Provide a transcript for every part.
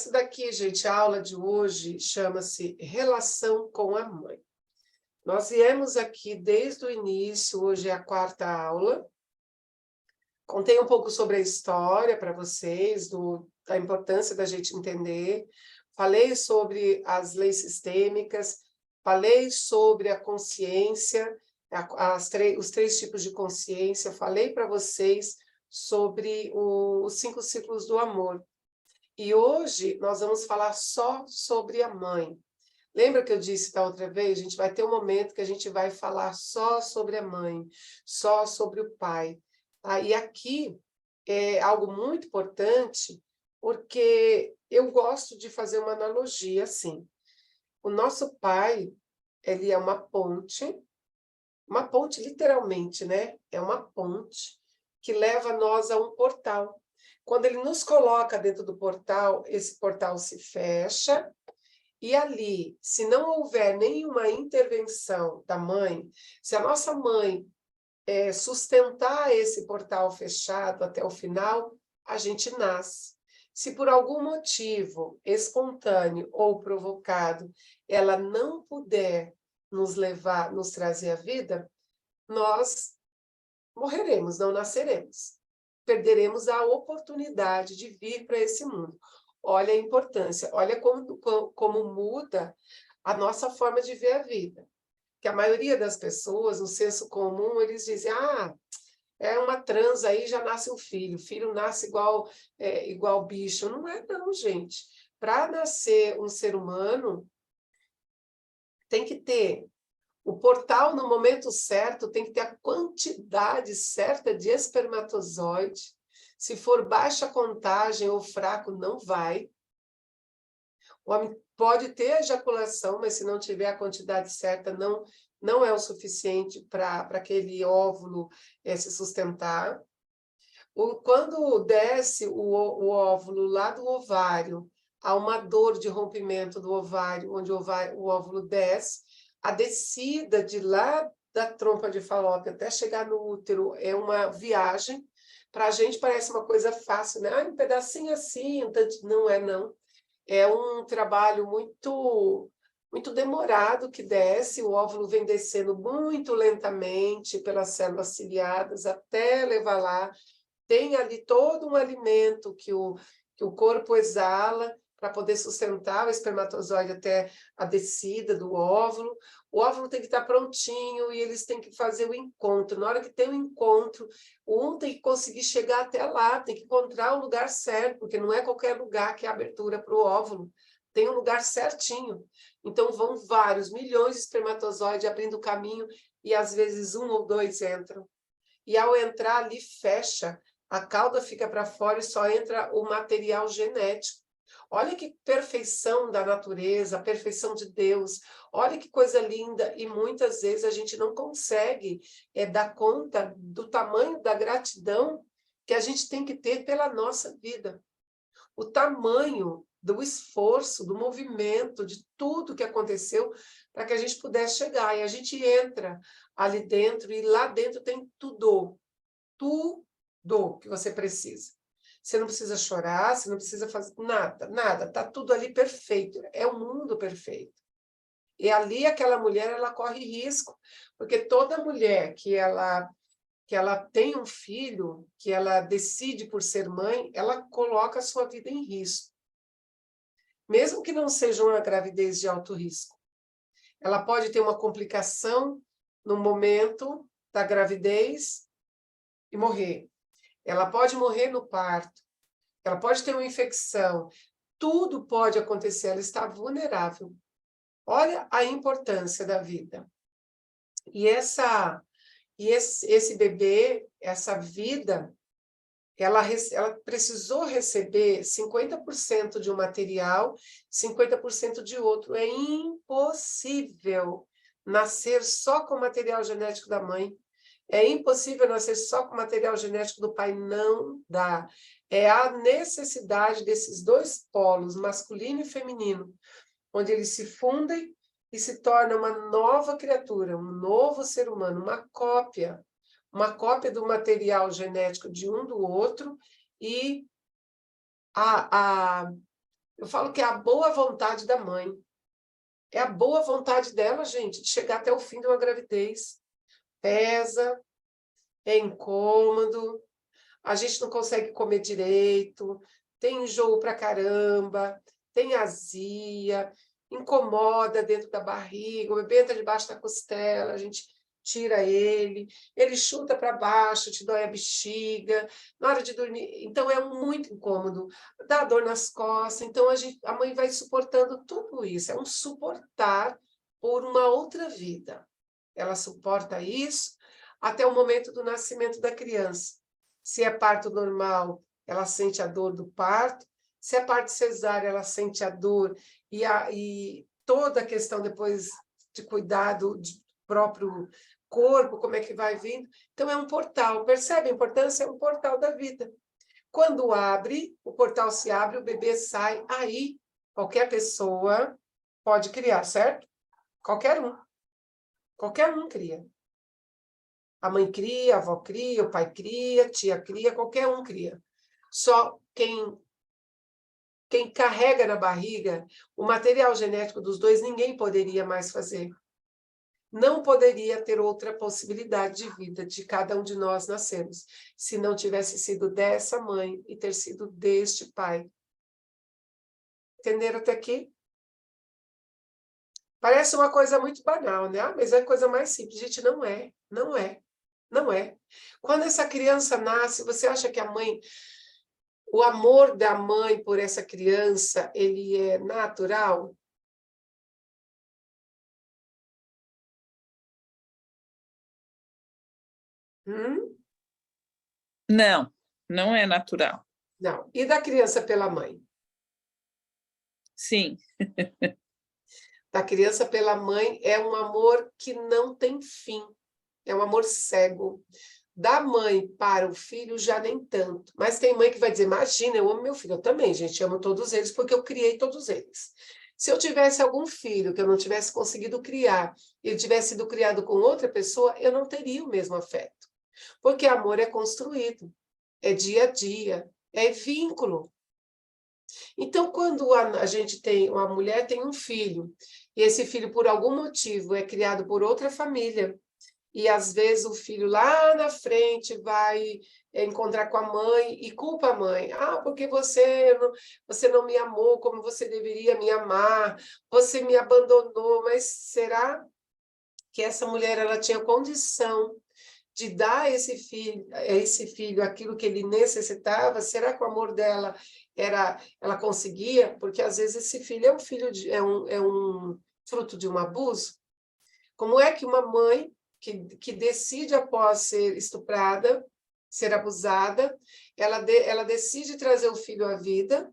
Essa daqui, gente, a aula de hoje chama-se Relação com a Mãe. Nós viemos aqui desde o início, hoje é a quarta aula. Contei um pouco sobre a história para vocês, da importância da gente entender. Falei sobre as leis sistêmicas, falei sobre a consciência, os três tipos de consciência. Falei para vocês sobre os 5 ciclos do amor. E hoje nós vamos falar só sobre a mãe. Lembra que eu disse da outra vez? A gente vai ter um momento que a gente vai falar só sobre a mãe, só sobre o pai. E aqui é algo muito importante, porque eu gosto de fazer uma analogia assim. O nosso pai, ele é uma ponte literalmente, né? É uma ponte que leva nós a um portal. Quando ele nos coloca dentro do portal, esse portal se fecha, e ali, se não houver nenhuma intervenção da mãe, se a nossa mãe sustentar esse portal fechado até o final, a gente nasce. Se por algum motivo, espontâneo ou provocado, ela não puder nos levar, nos trazer a vida, nós morreremos, não nasceremos. Perderemos a oportunidade de vir para esse mundo. Olha a importância, olha como muda a nossa forma de ver a vida. Que a maioria das pessoas, no senso comum, eles dizem, é uma trans aí, já nasce um filho, o filho nasce igual bicho. Não é não, gente. Para nascer um ser humano, tem que ter o portal no momento certo, tem que ter a quantidade certa de espermatozoide. Se for baixa contagem ou fraco, não vai. O homem pode ter ejaculação, mas se não tiver a quantidade certa, não é o suficiente para aquele óvulo se sustentar. Quando desce o óvulo lá do ovário, há uma dor de rompimento do ovário, onde o óvulo desce, a descida de lá da trompa de Falópio até chegar no útero é uma viagem. Para a gente parece uma coisa fácil, né? Um pedacinho assim, não é não. É um trabalho muito demorado que desce, o óvulo vem descendo muito lentamente pelas células ciliadas até levar lá. Tem ali todo um alimento que o corpo exala para poder sustentar o espermatozoide até a descida do óvulo. O óvulo tem que estar prontinho e eles têm que fazer o encontro. Na hora que tem o encontro, um tem que conseguir chegar até lá, tem que encontrar o lugar certo, porque não é qualquer lugar que é abertura para o óvulo. Tem um lugar certinho. Então, vão vários, milhões de espermatozoides abrindo o caminho e, às vezes, 1 ou 2 entram. E, ao entrar ali, fecha. A cauda fica para fora e só entra o material genético. Olha que perfeição da natureza, a perfeição de Deus. Olha que coisa linda. E muitas vezes a gente não consegue dar conta do tamanho da gratidão que a gente tem que ter pela nossa vida. O tamanho do esforço, do movimento, de tudo que aconteceu para que a gente pudesse chegar. E a gente entra ali dentro e lá dentro tem tudo que você precisa. Você não precisa chorar, você não precisa fazer nada. Está tudo ali perfeito. É o mundo perfeito. E ali aquela mulher, ela corre risco, porque toda mulher que ela tem um filho, que ela decide por ser mãe, ela coloca a sua vida em risco. Mesmo que não seja uma gravidez de alto risco. Ela pode ter uma complicação no momento da gravidez e morrer. Ela pode morrer no parto, ela pode ter uma infecção, tudo pode acontecer, ela está vulnerável. Olha a importância da vida. E esse bebê, essa vida, ela precisou receber 50% de um material, 50% de outro. É impossível nascer só com o material genético da mãe. É impossível nascer só com o material genético do pai, não dá. É a necessidade desses dois polos, masculino e feminino, onde eles se fundem e se tornam uma nova criatura, um novo ser humano, uma cópia do material genético de um do outro, e Eu falo que é a boa vontade da mãe. É a boa vontade dela, gente, de chegar até o fim de uma gravidez. Pesa, é incômodo, a gente não consegue comer direito, tem enjoo pra caramba, tem azia, incomoda dentro da barriga, o bebê entra debaixo da costela, a gente tira ele chuta para baixo, te dói a bexiga, na hora de dormir, então é muito incômodo, dá dor nas costas, então a mãe vai suportando tudo isso, é um suportar por uma outra vida. Ela suporta isso até o momento do nascimento da criança. Se é parto normal, ela sente a dor do parto. Se é parto cesárea, ela sente a dor e toda a questão depois de cuidado do próprio corpo, como é que vai vindo. Então, é um portal. Percebe a importância? É um portal da vida. Quando abre, o portal se abre, o bebê sai, aí qualquer pessoa pode criar, certo? Qualquer um. Qualquer um cria. A mãe cria, a avó cria, o pai cria, a tia cria, qualquer um cria. Só quem carrega na barriga o material genético dos dois, ninguém poderia mais fazer. Não poderia ter outra possibilidade de vida de cada um de nós nascermos, se não tivesse sido dessa mãe e ter sido deste pai. Entenderam até aqui? Parece uma coisa muito banal, né? Ah, mas é a coisa mais simples. Gente, não é, não é, não é. Quando essa criança nasce, você acha que a mãe, o amor da mãe por essa criança, ele é natural? Hum? Não, não é natural. Não. E da criança pela mãe? Sim, Da criança pela mãe é um amor que não tem fim. É um amor cego. Da mãe para o filho, já nem tanto. Mas tem mãe que vai dizer, imagina, eu amo meu filho. Eu também, gente, amo todos eles, porque eu criei todos eles. Se eu tivesse algum filho que eu não tivesse conseguido criar, e ele tivesse sido criado com outra pessoa, eu não teria o mesmo afeto. Porque amor é construído, é dia a dia, é vínculo. Então, quando a gente tem, uma mulher tem um filho, e esse filho, por algum motivo, é criado por outra família, e às vezes o filho lá na frente vai encontrar com a mãe e culpa a mãe. Ah, porque você não me amou como você deveria me amar, você me abandonou, mas será que essa mulher ela tinha condição de dar a esse filho aquilo que ele necessitava? Será que o amor dela ela conseguia? Porque às vezes esse filho é um é um fruto de um abuso. Como é que uma mãe que decide após ser estuprada, ser abusada, ela decide trazer o filho à vida,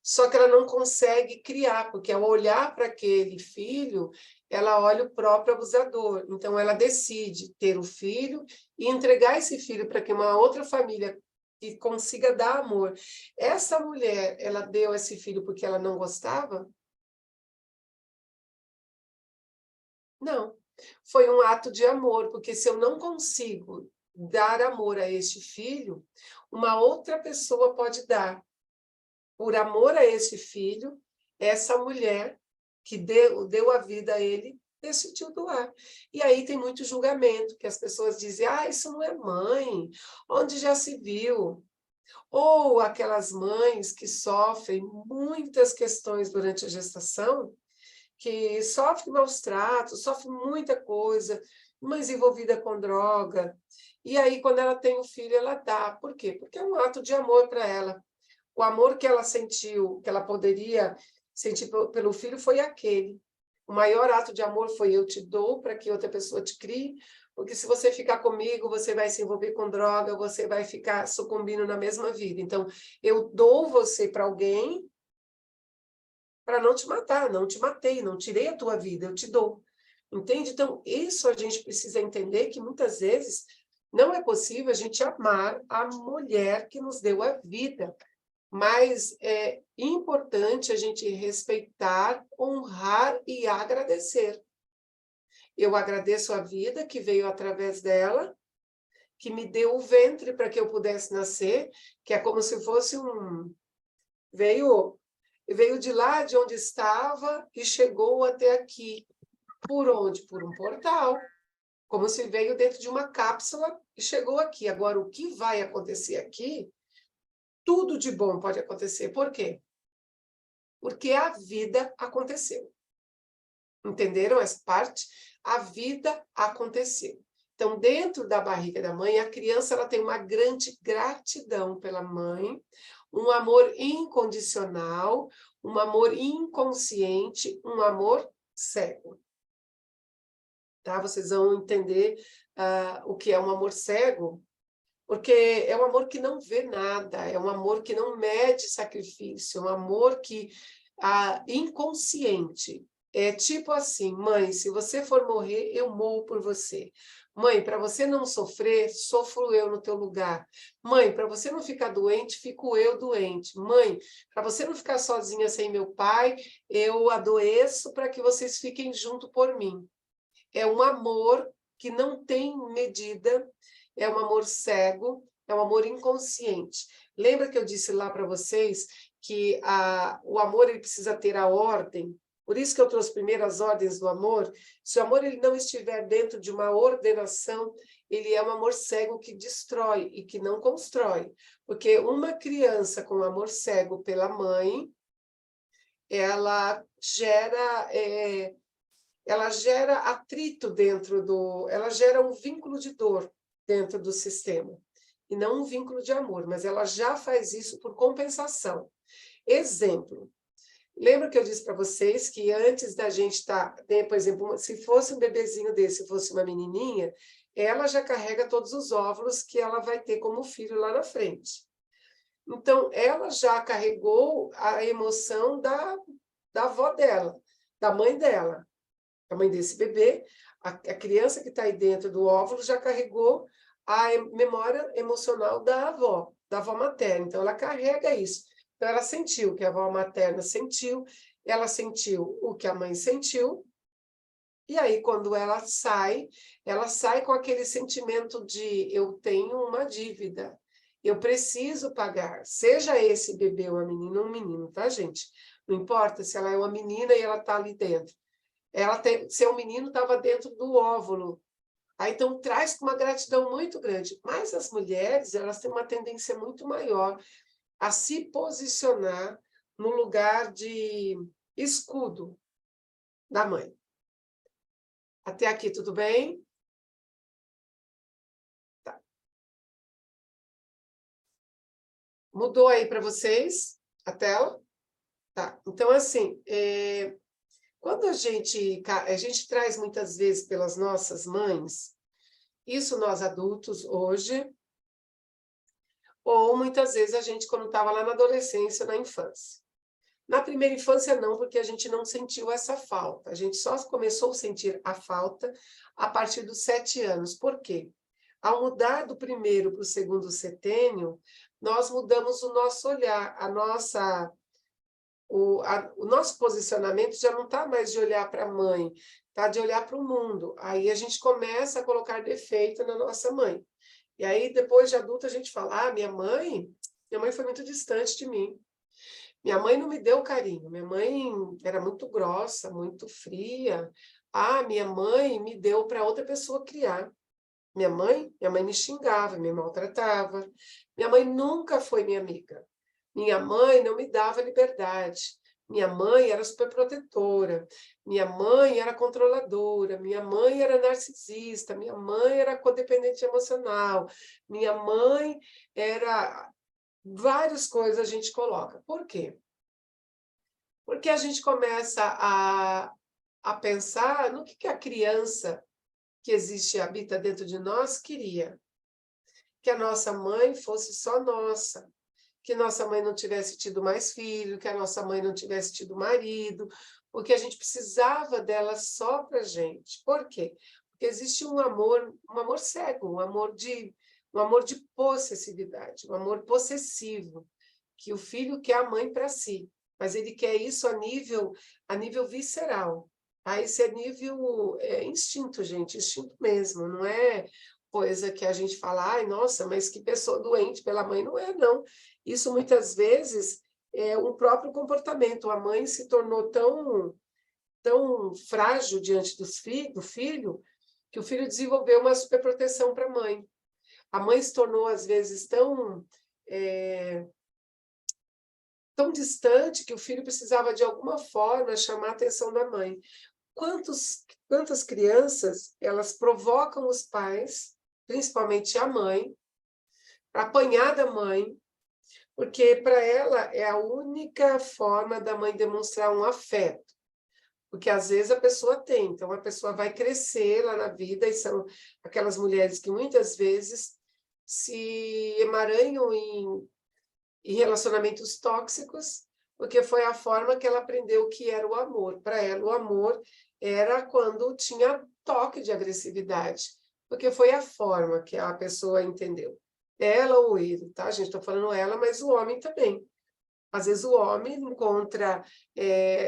só que ela não consegue criar, porque ao olhar para aquele filho, ela olha o próprio abusador. Então, ela decide ter o filho e entregar esse filho para que uma outra família que consiga dar amor. Essa mulher, ela deu esse filho porque ela não gostava? Não. Foi um ato de amor, porque se eu não consigo dar amor a este filho, uma outra pessoa pode dar. Por amor a esse filho, essa mulher que deu a vida a ele, decidiu doar. E aí tem muito julgamento, que as pessoas dizem, ah, isso não é mãe, onde já se viu? Ou aquelas mães que sofrem muitas questões durante a gestação, que sofrem maus tratos, sofrem muita coisa, mães envolvidas com droga, e aí quando ela tem o filho, ela dá. Por quê? Porque é um ato de amor para ela. O amor que ela sentiu, que ela poderia sentir pelo filho, foi aquele. O maior ato de amor foi eu te dou para que outra pessoa te crie, porque se você ficar comigo, você vai se envolver com droga, você vai ficar sucumbindo na mesma vida. Então, eu dou você para alguém para não te matar, não te matei, não tirei a tua vida, eu te dou. Entende? Então, isso a gente precisa entender que muitas vezes não é possível a gente amar a mulher que nos deu a vida. Mas é importante a gente respeitar, honrar e agradecer. Eu agradeço a vida que veio através dela, que me deu o ventre para que eu pudesse nascer, que é como se fosse veio E veio de lá de onde estava e chegou até aqui. Por onde? Por um portal. Como se veio dentro de uma cápsula e chegou aqui. Agora, o que vai acontecer aqui? Tudo de bom pode acontecer. Por quê? Porque a vida aconteceu. Entenderam essa parte? A vida aconteceu. Então, dentro da barriga da mãe, a criança ela tem uma grande gratidão pela mãe, um amor incondicional, um amor inconsciente, um amor cego. Tá? Vocês vão entender o que é um amor cego, porque é um amor que não vê nada, é um amor que não mede sacrifício, é um amor que inconsciente. É tipo assim, mãe, se você for morrer, eu morro por você. Mãe, para você não sofrer, sofro eu no teu lugar. Mãe, para você não ficar doente, fico eu doente. Mãe, para você não ficar sozinha sem meu pai, eu adoeço para que vocês fiquem junto por mim. É um amor que não tem medida, é um amor cego, é um amor inconsciente. Lembra que eu disse lá para vocês que o amor ele precisa ter a ordem? Por isso que eu trouxe primeiro as ordens do amor. Se o amor ele não estiver dentro de uma ordenação, ele é um amor cego que destrói e que não constrói. Porque uma criança com amor cego pela mãe, ela gera atrito ela gera um vínculo de dor dentro do sistema, e não um vínculo de amor, mas ela já faz isso por compensação. Exemplo, lembra que eu disse para vocês que antes da gente estar, por exemplo, se fosse um bebezinho desse, se fosse uma menininha, ela já carrega todos os óvulos que ela vai ter como filho lá na frente. Então, ela já carregou a emoção da avó dela, da mãe dela. A mãe desse bebê, a criança que está aí dentro do óvulo já carregou a memória emocional da avó materna. Então, ela carrega isso. Então, ela sentiu o que a avó materna sentiu, ela sentiu o que a mãe sentiu, e aí, quando ela sai com aquele sentimento de eu tenho uma dívida, eu preciso pagar, seja esse bebê uma menina ou um menino, tá, gente? Não importa se ela é uma menina e ela está ali dentro. Seu menino estava dentro do óvulo. Aí, então, traz uma gratidão muito grande. Mas as mulheres, elas têm uma tendência muito maior a se posicionar no lugar de escudo da mãe. Até aqui, tudo bem? Tá. Mudou aí para vocês a tela? Tá. Então, assim, quando a gente traz muitas vezes pelas nossas mães, isso nós adultos hoje, ou muitas vezes a gente quando estava lá na adolescência, na infância. Na primeira infância não, porque a gente não sentiu essa falta. A gente só começou a sentir a falta a partir dos 7 anos. Por quê? Ao mudar do primeiro para o segundo setênio, nós mudamos o nosso olhar, o nosso posicionamento já não está mais de olhar para a mãe, está de olhar para o mundo. Aí a gente começa a colocar defeito na nossa mãe. E aí, depois de adulta, a gente fala, minha mãe foi muito distante de mim. Minha mãe não me deu carinho, minha mãe era muito grossa, muito fria. Minha mãe me deu para outra pessoa criar. Minha mãe me xingava, me maltratava. Minha mãe nunca foi minha amiga. Minha mãe não me dava liberdade. Minha mãe era superprotetora. Minha mãe era controladora. Minha mãe era narcisista. Minha mãe era codependente emocional. Minha mãe era... Várias coisas a gente coloca. Por quê? Porque a gente começa a pensar no que a criança que existe e habita dentro de nós queria. Que a nossa mãe fosse só nossa. Que nossa mãe não tivesse tido mais filho, que a nossa mãe não tivesse tido marido, porque a gente precisava dela só para a gente. Por quê? Porque existe um amor cego, um amor de possessividade, um amor possessivo, que o filho quer a mãe para si, mas ele quer isso a nível visceral. Esse é nível instinto, gente, instinto mesmo, não é coisa que a gente fala, nossa, mas que pessoa doente pela mãe, não é, não. Isso muitas vezes o próprio comportamento. A mãe se tornou tão frágil diante do filho, que o filho desenvolveu uma superproteção para a mãe. A mãe se tornou, às vezes, tão distante que o filho precisava, de alguma forma, chamar a atenção da mãe. Quantas crianças, elas provocam os pais, principalmente a mãe, para apanhar da mãe, porque para ela é a única forma da mãe demonstrar um afeto. Porque às vezes a pessoa tem, então a pessoa vai crescer lá na vida, e são aquelas mulheres que muitas vezes se emaranham em relacionamentos tóxicos, porque foi a forma que ela aprendeu que era o amor. Para ela, o amor era quando tinha toque de agressividade, porque foi a forma que a pessoa entendeu. Ela ou ele, tá? A gente está falando ela, mas o homem também. Às vezes o homem encontra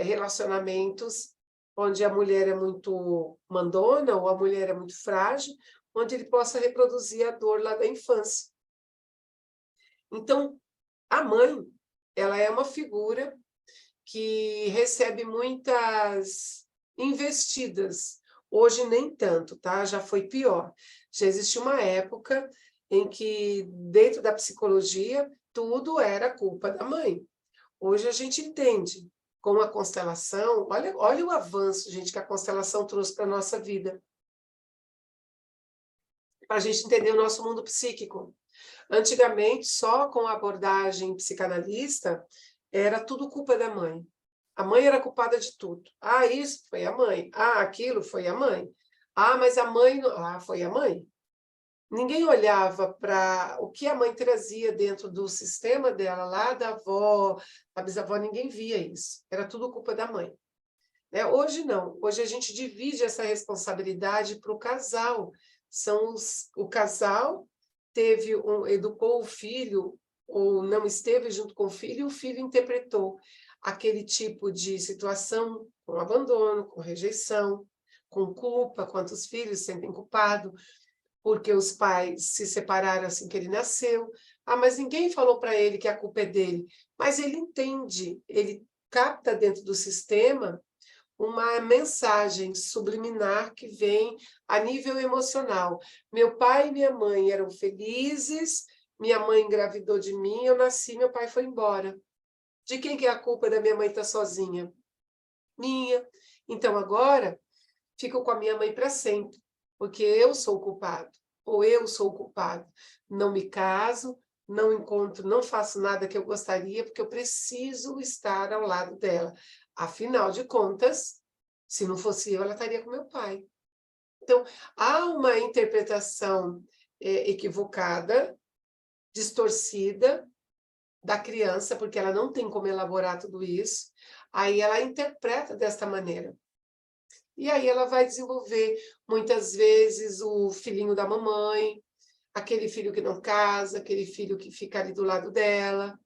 relacionamentos onde a mulher é muito mandona ou a mulher é muito frágil, onde ele possa reproduzir a dor lá da infância. Então, a mãe, ela é uma figura que recebe muitas investidas. Hoje nem tanto, tá? Já foi pior. Já existe uma época em que, dentro da psicologia, tudo era culpa da mãe. Hoje a gente entende, com a constelação, olha o avanço, gente, que a constelação trouxe para a nossa vida. Para a gente entender o nosso mundo psíquico. Antigamente, só com a abordagem psicanalista, era tudo culpa da mãe. A mãe era culpada de tudo. Ah, isso foi a mãe. Ah, aquilo foi a mãe. Ah, mas a mãe... Ah, foi a mãe. Ninguém olhava para o que a mãe trazia dentro do sistema dela, lá da avó, da bisavó, ninguém via isso. Era tudo culpa da mãe. Hoje não. Hoje a gente divide essa responsabilidade para o casal. O casal educou o filho, ou não esteve junto com o filho, e o filho interpretou aquele tipo de situação com abandono, com rejeição, com culpa, quantos filhos se sentem culpados, porque os pais se separaram assim que ele nasceu. Ah, mas ninguém falou para ele que a culpa é dele. Mas ele entende, ele capta dentro do sistema uma mensagem subliminar que vem a nível emocional. Meu pai e minha mãe eram felizes, minha mãe engravidou de mim, eu nasci, meu pai foi embora. De quem que é a culpa da minha mãe estar sozinha? Minha. Então agora fico com a minha mãe para sempre, porque eu sou o culpado, ou eu sou o culpado. Não me caso, não encontro, não faço nada que eu gostaria, porque eu preciso estar ao lado dela. Afinal de contas, se não fosse eu, ela estaria com meu pai. Então, há uma interpretação equivocada, distorcida da criança, porque ela não tem como elaborar tudo isso, aí ela interpreta desta maneira. E aí ela vai desenvolver, muitas vezes, o filhinho da mamãe, aquele filho que não casa, aquele filho que fica ali do lado dela,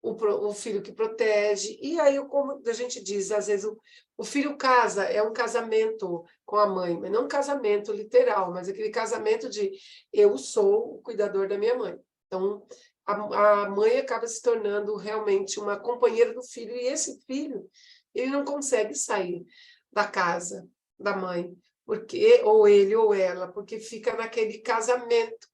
o filho que protege. E aí, como a gente diz, às vezes o filho casa, é um casamento com a mãe, mas não um casamento literal, mas aquele casamento de eu sou o cuidador da minha mãe. Então, a mãe acaba se tornando realmente uma companheira do filho, e esse filho, ele não consegue sair da casa da mãe, porque ou ele ou ela, porque fica naquele casamento,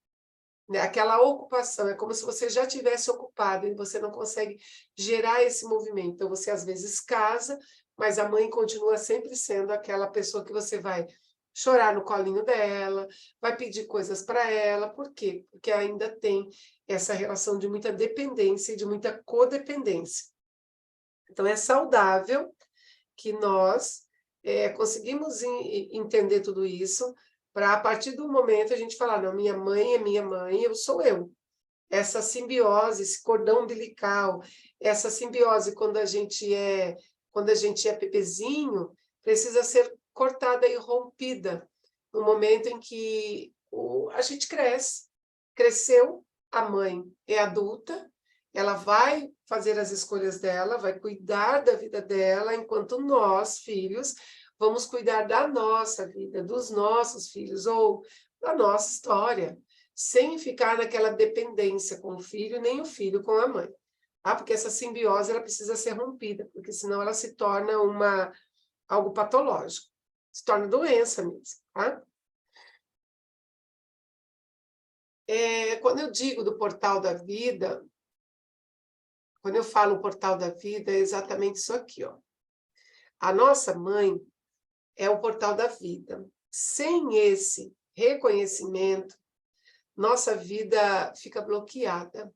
né? Aquela ocupação, é como se você já tivesse ocupado e você não consegue gerar esse movimento. Então, você às vezes casa, mas a mãe continua sempre sendo aquela pessoa que você vai chorar no colinho dela, vai pedir coisas para ela. Por quê? Porque ainda tem essa relação de muita dependência e de muita codependência. Então, é saudável que nós conseguimos entender tudo isso, para, a partir do momento, a gente falar, não, minha mãe é minha mãe, eu sou eu. Essa simbiose, esse cordão umbilical, essa simbiose, quando a gente é bebezinho, precisa ser cortada e rompida, no momento em que a gente cresce. Cresceu, a mãe é adulta, ela vai fazer as escolhas dela, vai cuidar da vida dela, enquanto nós, filhos, vamos cuidar da nossa vida, dos nossos filhos, ou da nossa história, sem ficar naquela dependência com o filho, nem o filho com a mãe. tá? Porque essa simbiose ela precisa ser rompida, porque senão ela se torna algo patológico, se torna doença mesmo, tá? Quando eu digo do portal da vida, quando eu falo portal da vida, é exatamente isso aqui, ó. A nossa mãe é o portal da vida. Sem esse reconhecimento, nossa vida fica bloqueada.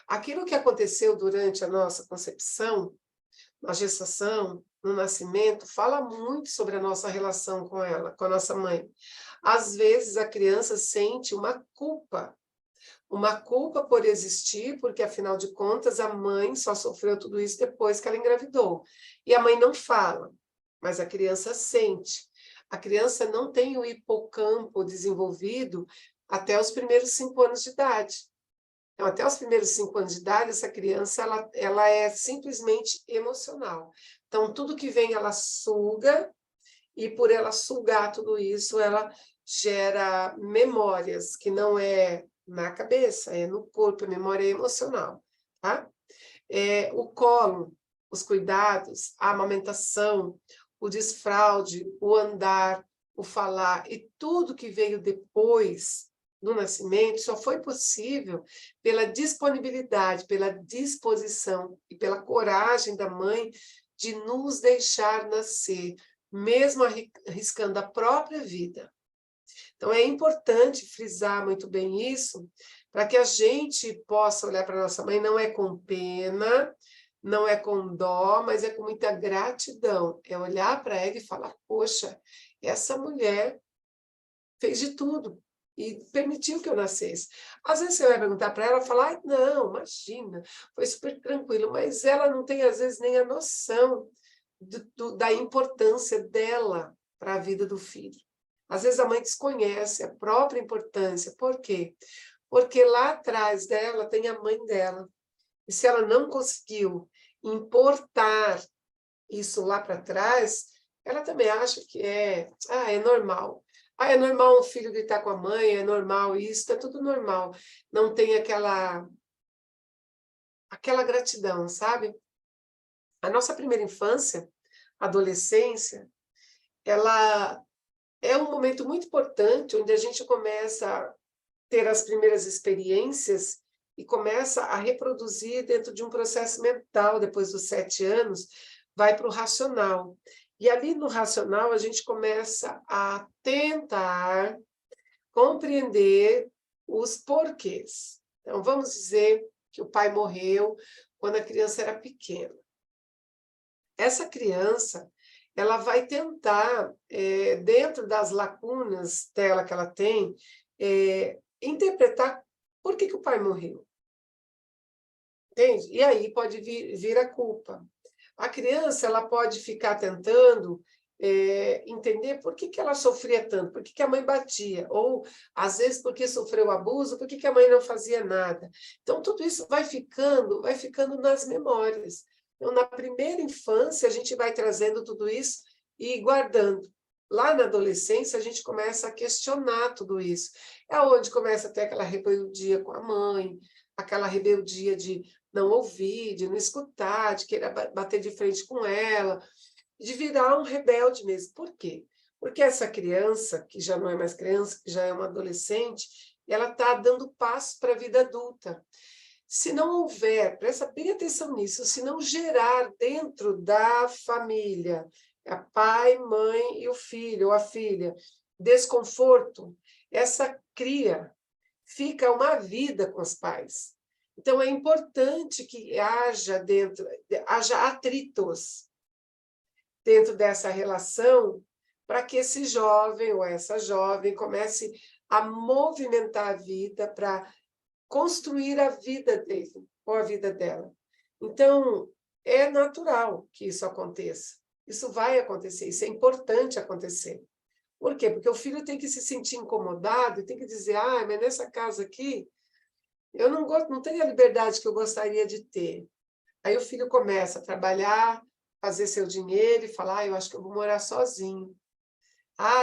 Aquilo que aconteceu durante a nossa concepção, na gestação, no nascimento, fala muito sobre a nossa relação com ela, com a nossa mãe. Às vezes a criança sente uma culpa por existir, porque afinal de contas a mãe só sofreu tudo isso depois que ela engravidou. E a mãe não fala, mas a criança sente. A criança não tem o hipocampo desenvolvido até os primeiros 5 anos de idade. Então, até os primeiros 5 anos de idade, essa criança ela é simplesmente emocional. Então, tudo que vem, ela suga, e por ela sugar tudo isso, ela gera memórias, que não é na cabeça, é no corpo, é memória emocional. Tá? O colo, os cuidados, a amamentação, o desfraude, o andar, o falar, e tudo que veio depois do nascimento só foi possível pela disponibilidade, pela disposição e pela coragem da mãe de nos deixar nascer, mesmo arriscando a própria vida. Então, é importante frisar muito bem isso, para que a gente possa olhar para a nossa mãe, não é com pena, não é com dó, mas é com muita gratidão. É olhar para ela e falar, poxa, essa mulher fez de tudo e permitiu que eu nascesse. Às vezes você vai perguntar para ela e falar, ai, não, imagina, foi super tranquilo, mas ela não tem, às vezes, nem a noção da importância dela para a vida do filho. Às vezes a mãe desconhece a própria importância. Por quê? Porque lá atrás dela tem a mãe dela. E se ela não conseguiu importar isso lá para trás, ela também acha que é normal. É normal um filho gritar com a mãe, é normal isso, é tudo normal. Não tem aquela gratidão, sabe? A nossa primeira infância, adolescência, ela é um momento muito importante, onde a gente começa a ter as primeiras experiências e começa a reproduzir dentro de um processo mental, depois dos 7 anos, vai para o racional. E ali no racional a gente começa a tentar compreender os porquês. Então, vamos dizer que o pai morreu quando a criança era pequena. Essa criança, ela vai tentar, dentro das lacunas dela que ela tem, interpretar por que o pai morreu. Entende? E aí pode vir a culpa. A criança ela pode ficar tentando entender por que ela sofria tanto, por que a mãe batia, ou, às vezes, porque sofreu abuso, por que a mãe não fazia nada. Então, tudo isso vai ficando nas memórias. Então, na primeira infância, a gente vai trazendo tudo isso e guardando. Lá na adolescência, a gente começa a questionar tudo isso. É onde começa a ter aquela rebeldia com a mãe, aquela rebeldia de não ouvir, de não escutar, de querer bater de frente com ela, de virar um rebelde mesmo. Por quê? Porque essa criança, que já não é mais criança, que já é uma adolescente, ela está dando passo para a vida adulta. Se não houver, presta bem atenção nisso, se não gerar dentro da família, a pai, mãe e o filho ou a filha, desconforto, essa cria fica uma vida com os pais. Então, é importante que haja atritos dentro dessa relação, para que esse jovem ou essa jovem comece a movimentar a vida para construir a vida dele ou a vida dela. Então, é natural que isso aconteça. Isso vai acontecer, isso é importante acontecer. Por quê? Porque o filho tem que se sentir incomodado e tem que dizer, mas nessa casa aqui, eu não tenho a liberdade que eu gostaria de ter. Aí o filho começa a trabalhar, fazer seu dinheiro e falar, eu acho que eu vou morar sozinho.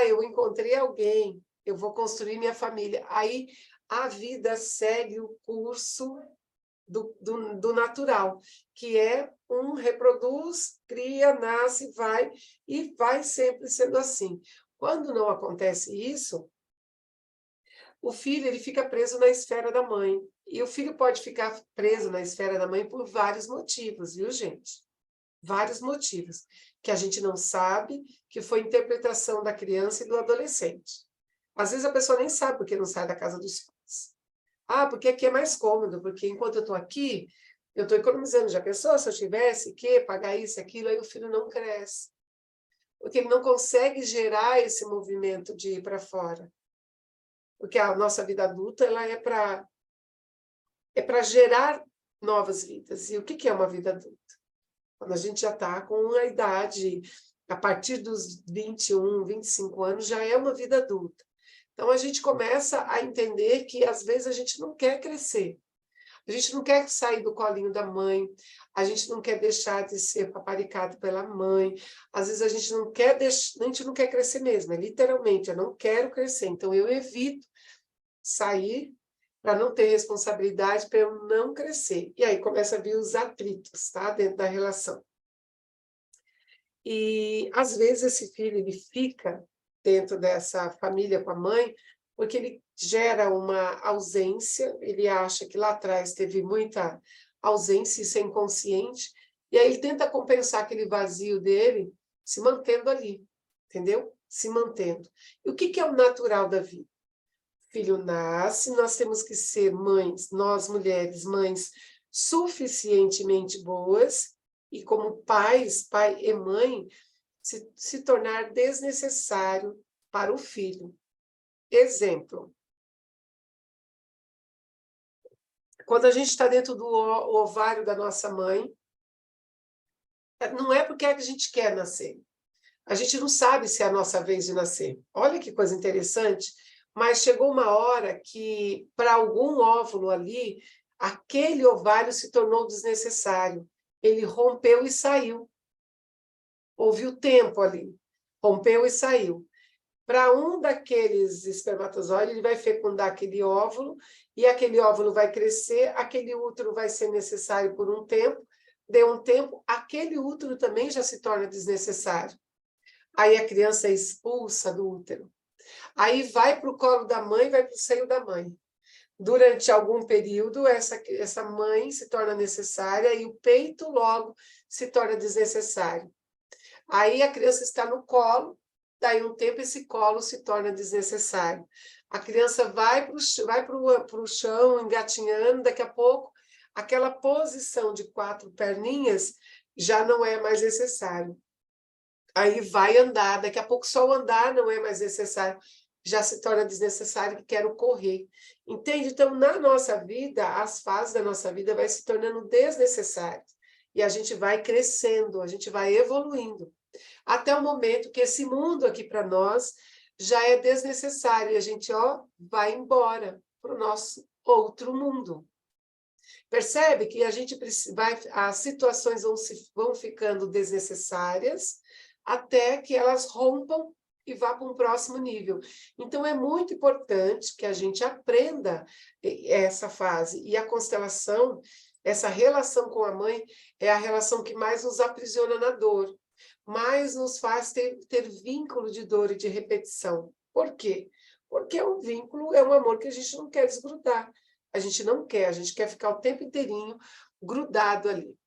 Eu encontrei alguém, eu vou construir minha família. Aí a vida segue o curso do natural, que é um reproduz, cria, nasce, vai, e vai sempre sendo assim. Quando não acontece isso, o filho ele fica preso na esfera da mãe. E o filho pode ficar preso na esfera da mãe por vários motivos, viu, gente? Vários motivos, que a gente não sabe, que foi interpretação da criança e do adolescente. Às vezes a pessoa nem sabe porque não sai da casa dos pais. Ah, porque aqui é mais cômodo, porque enquanto eu estou aqui, eu estou economizando. Já pensou se eu tivesse que pagar isso, aquilo, aí o filho não cresce. Porque ele não consegue gerar esse movimento de ir para fora. Porque a nossa vida adulta ela é para gerar novas vidas. E o que é uma vida adulta? Quando a gente já está com a idade, a partir dos 21, 25 anos, já é uma vida adulta. Então, a gente começa a entender que, às vezes, a gente não quer crescer. A gente não quer sair do colinho da mãe, a gente não quer deixar de ser paparicado pela mãe, às vezes a gente não quer a gente não quer crescer mesmo, é literalmente, eu não quero crescer, então eu evito sair para não ter responsabilidade, para eu não crescer. E aí começa a vir os atritos, tá? Dentro da relação. E, às vezes, esse filho ele fica dentro dessa família com a mãe, porque ele gera uma ausência, ele acha que lá atrás teve muita ausência, isso é inconsciente, e aí ele tenta compensar aquele vazio dele se mantendo ali, entendeu? Se mantendo. E o que é o natural da vida? Filho nasce, nós temos que ser mães, nós mulheres, mães suficientemente boas, e como pais, pai e mãe, se tornar desnecessário para o filho. Exemplo, quando a gente está dentro do ovário da nossa mãe, não é porque a gente quer nascer. A gente não sabe se é a nossa vez de nascer. Olha que coisa interessante, mas chegou uma hora que, para algum óvulo ali, aquele ovário se tornou desnecessário. Ele rompeu e saiu. Houve o tempo ali. Rompeu e saiu. Para um daqueles espermatozoides, ele vai fecundar aquele óvulo, e aquele óvulo vai crescer, aquele útero vai ser necessário por um tempo, deu um tempo, aquele útero também já se torna desnecessário. Aí a criança é expulsa do útero. Aí vai para o colo da mãe, vai para o seio da mãe. Durante algum período, essa mãe se torna necessária e o peito logo se torna desnecessário. Aí a criança está no colo, daí um tempo esse colo se torna desnecessário. A criança vai para o chão, engatinhando, daqui a pouco, aquela posição de 4 perninhas já não é mais necessário. Aí vai andar, daqui a pouco só o andar não é mais necessário, já se torna desnecessário que quero correr. Entende? Então, na nossa vida, as fases da nossa vida vai se tornando desnecessárias. E a gente vai crescendo, a gente vai evoluindo. Até o momento que esse mundo aqui para nós já é desnecessário e a gente vai embora para o nosso outro mundo. Percebe que a gente as situações vão ficando desnecessárias até que elas rompam e vá para um próximo nível. Então, é muito importante que a gente aprenda essa fase. E a constelação, essa relação com a mãe, é a relação que mais nos aprisiona na dor, mais nos faz ter vínculo de dor e de repetição. Por quê? Porque um vínculo é um amor que a gente não quer desgrudar. A gente não quer, a gente quer ficar o tempo inteirinho grudado ali.